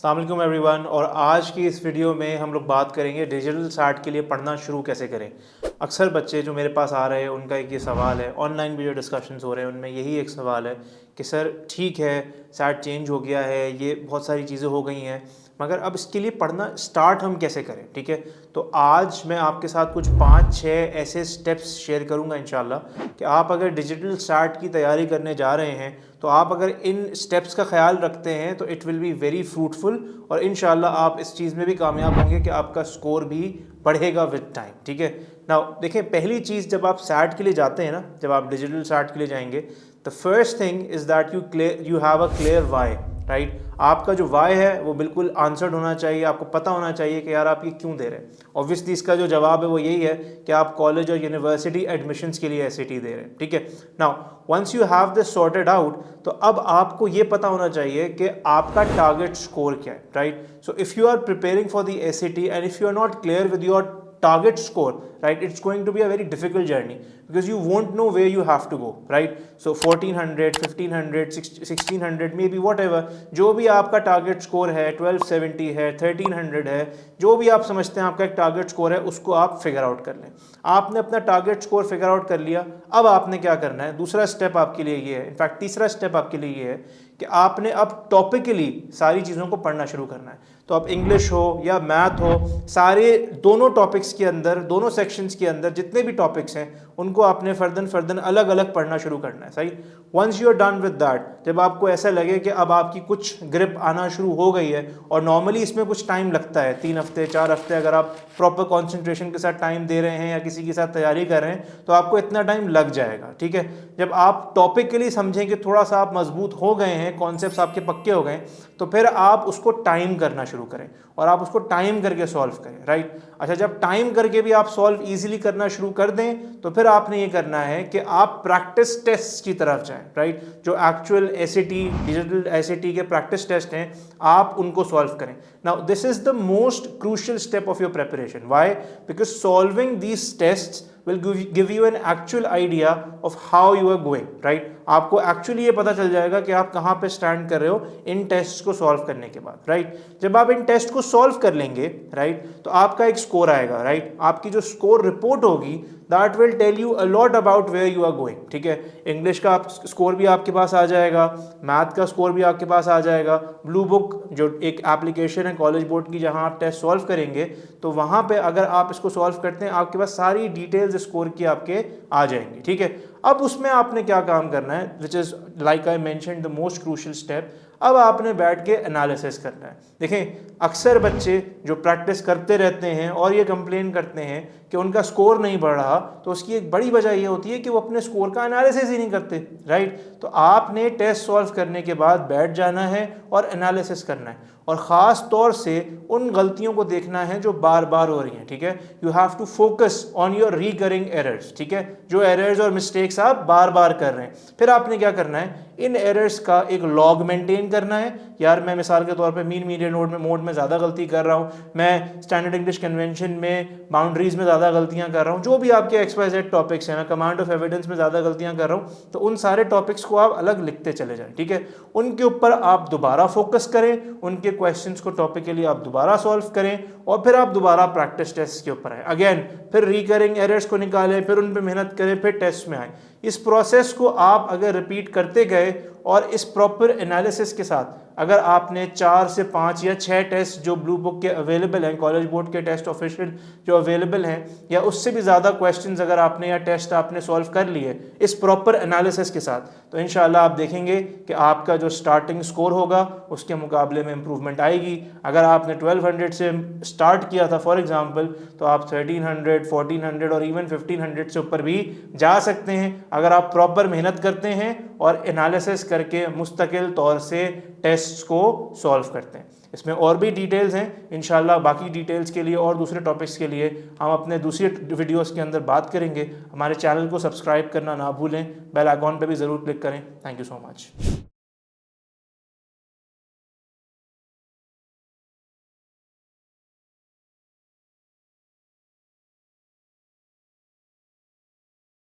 अस्सलाम वालेकुम एवरीवन। और आज की इस वीडियो में हम लोग बात करेंगे डिजिटल सैट के लिए पढ़ना शुरू कैसे करें। अक्सर बच्चे जो मेरे पास आ रहे हैं उनका एक ये सवाल है, ऑनलाइन भी जो डिस्कशंस हो रहे हैं उनमें यही एक सवाल है कि सर ठीक है सैट चेंज हो गया है, ये बहुत सारी चीज़ें हो गई हैं, मगर अब इसके लिए पढ़ना स्टार्ट हम कैसे करें। ठीक है, तो आज मैं आपके साथ कुछ 5-6 ऐसे स्टेप्स शेयर करूंगा इंशाल्लाह कि आप अगर डिजिटल सैट की तैयारी करने जा रहे हैं तो आप अगर इन स्टेप्स का ख्याल रखते हैं तो it will be very fruitful और इंशाल्लाह आप इस चीज़ में भी कामयाब होंगे कि आपका स्कोर भी बढ़ेगा विद टाइम। ठीक है, नाउ देखिए, पहली चीज़ जब आप सैट के लिए जाते हैं ना, जब आप डिजिटल सैट के लिए जाएंगे, the first thing is that you have a clear Y. Right, आपका जो वाई है वो बिल्कुल आंसर्ड होना चाहिए, आपको पता होना चाहिए कि यार आप ये क्यों दे रहे हैं। ऑब्वियसली इसका जो जवाब है वो यही है कि आप कॉलेज और यूनिवर्सिटी एडमिशन्स के लिए SAT दे रहे हैं। ठीक है, now once you have this sorted out तो अब आपको ये पता होना चाहिए कि आपका टारगेट स्कोर क्या है। Right, so if you are preparing for the SAT and if you are not clear with your target score, right, it's going to be a very difficult journey because you won't know where you have to go, right? So 1400, 1500, 1600, maybe whatever, जो भी आपका target score है, 1270 है, 1300 है, जो भी आप समझते हैं आपका एक टारगेट स्कोर है, उसको आप फिगर आउट कर लें। आपने अपना टारगेट स्कोर फिगर आउट कर लिया, अब आपने क्या करना है, दूसरा स्टेप आपके लिए ये है, इनफैक्ट तीसरा स्टेप आपके लिए ये है कि आपने अब टॉपिकली सारी चीज़ों को पढ़ना शुरू करना है। तो अब इंग्लिश हो या मैथ हो, सारे दोनों टॉपिक्स के अंदर, दोनों सेक्शंस के अंदर जितने भी टॉपिक्स हैं उनको आपने फर्दन अलग अलग पढ़ना शुरू करना है। सही, once you are done with that, जब आपको ऐसा लगे कि अब आपकी कुछ ग्रिप आना शुरू हो गई है, और नॉर्मली इसमें कुछ टाइम लगता है, 3 हफ्ते 4 हफ्ते अगर आप प्रॉपर कॉन्सेंट्रेशन के साथ टाइम दे रहे हैं या किसी के साथ तैयारी कर रहे हैं तो आपको इतना टाइम लग जाएगा। ठीक है, जब आप टॉपिकली समझें कि थोड़ा सा आप मजबूत हो गए हैं, कॉन्सेप्ट्स आपके पक्के हो गए, तो फिर आप उसको टाइम करना शुरू करें और आप उसको टाइम करके सॉल्व करें। राइट, अच्छा, जब टाइम करके भी आप सॉल्व इजीली करना शुरू कर दें तो फिर आपने ये करना है कि आप प्रैक्टिस टेस्ट की तरफ जाएं। राइट, जो एक्चुअल SAT, डिजिटल SAT के प्रैक्टिस टेस्ट हैं, आप उनको सॉल्व करें। Now this is the most crucial step of your preparation. Why? Because solving these tests will give you an actual idea of how you are going, right? आपको actually ये पता चल जाएगा कि आप कहाँ पे स्टैंड कर रहे हो इन टेस्ट को सॉल्व करने के बाद। राइट, जब आप इन टेस्ट को सॉल्व कर लेंगे, राइट, तो आपका एक स्कोर आएगा। राइट, आपकी जो स्कोर रिपोर्ट होगी that will tell you a lot about where you are going. ठीक है, इंग्लिश का स्कोर भी आपके पास आ जाएगा, मैथ का स्कोर भी आपके पास आ जाएगा। ब्लू बुक जो एक एप्लीकेशन है कॉलेज बोर्ड की जहाँ आप टेस्ट सॉल्व करेंगे, तो वहाँ पे अगर आप इसको सॉल्व करते हैं आपके पास सारी डिटेल्स स्कोर की आपके आ जाएंगी। ठीक है, अब उसमें आपने क्या काम करना है, which is like I mention the most crucial step, अब आपने बैठ के एनालिसिस करना है। देखें, अक्सर बच्चे जो प्रैक्टिस करते रहते हैं और ये कंप्लेन करते हैं कि उनका स्कोर नहीं बढ़ रहा, तो उसकी एक बड़ी वजह ये होती है कि वो अपने स्कोर का एनालिसिस ही नहीं करते। राइट, तो आपने टेस्ट सॉल्व करने के बाद बैठ जाना है और एनालिसिस करना है, और ख़ास तौर से उन गलतियों को देखना है जो बार बार हो रही हैं। ठीक है, you have to focus on your recurring errors. ठीक है, जो एरर्स और मिस्टेक्स आप बार बार कर रहे हैं, फिर आपने क्या करना है, इन एरर्स का एक लॉग मेंटेन करना है। यार मैं मिसाल के तौर पे मीन मीडियन मोड में ज़्यादा गलती कर रहा हूँ, मैं स्टैंडर्ड इंग्लिश कन्वेंशन में बाउंड्रीज में ज़्यादा गलतियाँ कर रहा हूँ, जो भी आपके XYZ टॉपिक्स हैं, मैं कमांड ऑफ एविडेंस में ज़्यादा गलतियाँ कर रहा हूँ, तो उन सारे टॉपिक्स को आप अलग लिखते चले जाएं। ठीक है, उनके ऊपर आप दोबारा फोकस करें, उनके क्वेश्चंस को टॉपिकली आप दोबारा सॉल्व करें, और फिर आप दोबारा प्रैक्टिस टेस्ट के ऊपर आए, अगेन फिर रिकरिंग एरर्स को निकालें, फिर उन पर मेहनत करें, फिर टेस्ट में आए। इस प्रोसेस को आप अगर रिपीट करते गए और इस प्रॉपर एनालिसिस के साथ अगर आपने 4 से 5 या 6 टेस्ट जो ब्लू बुक के अवेलेबल हैं, कॉलेज बोर्ड के टेस्ट ऑफिशियल जो अवेलेबल हैं, या उससे भी ज़्यादा क्वेश्चंस अगर आपने या टेस्ट आपने सॉल्व कर लिए इस प्रॉपर एनालिसिस के साथ, तो इंशाल्लाह आप देखेंगे कि आपका जो स्टार्टिंग स्कोर होगा उसके मुकाबले में इंप्रूवमेंट आएगी। अगर आपने 1200 से स्टार्ट किया था फॉर एग्जांपल, तो आप 1300, 1400 और इवन 1500 से ऊपर भी जा सकते हैं अगर आप प्रॉपर मेहनत करते हैं और एनालिसिस करके मुस्तकिल तौर से टेस्ट्स को सॉल्व करते हैं। इसमें और भी डिटेल्स हैं, इंशाल्लाह बाकी डिटेल्स के लिए और दूसरे टॉपिक्स के लिए हम अपने दूसरे वीडियोस के अंदर बात करेंगे। हमारे चैनल को सब्सक्राइब करना ना भूलें, बेल आइकॉन पे भी ज़रूर क्लिक करें। Thank you so much.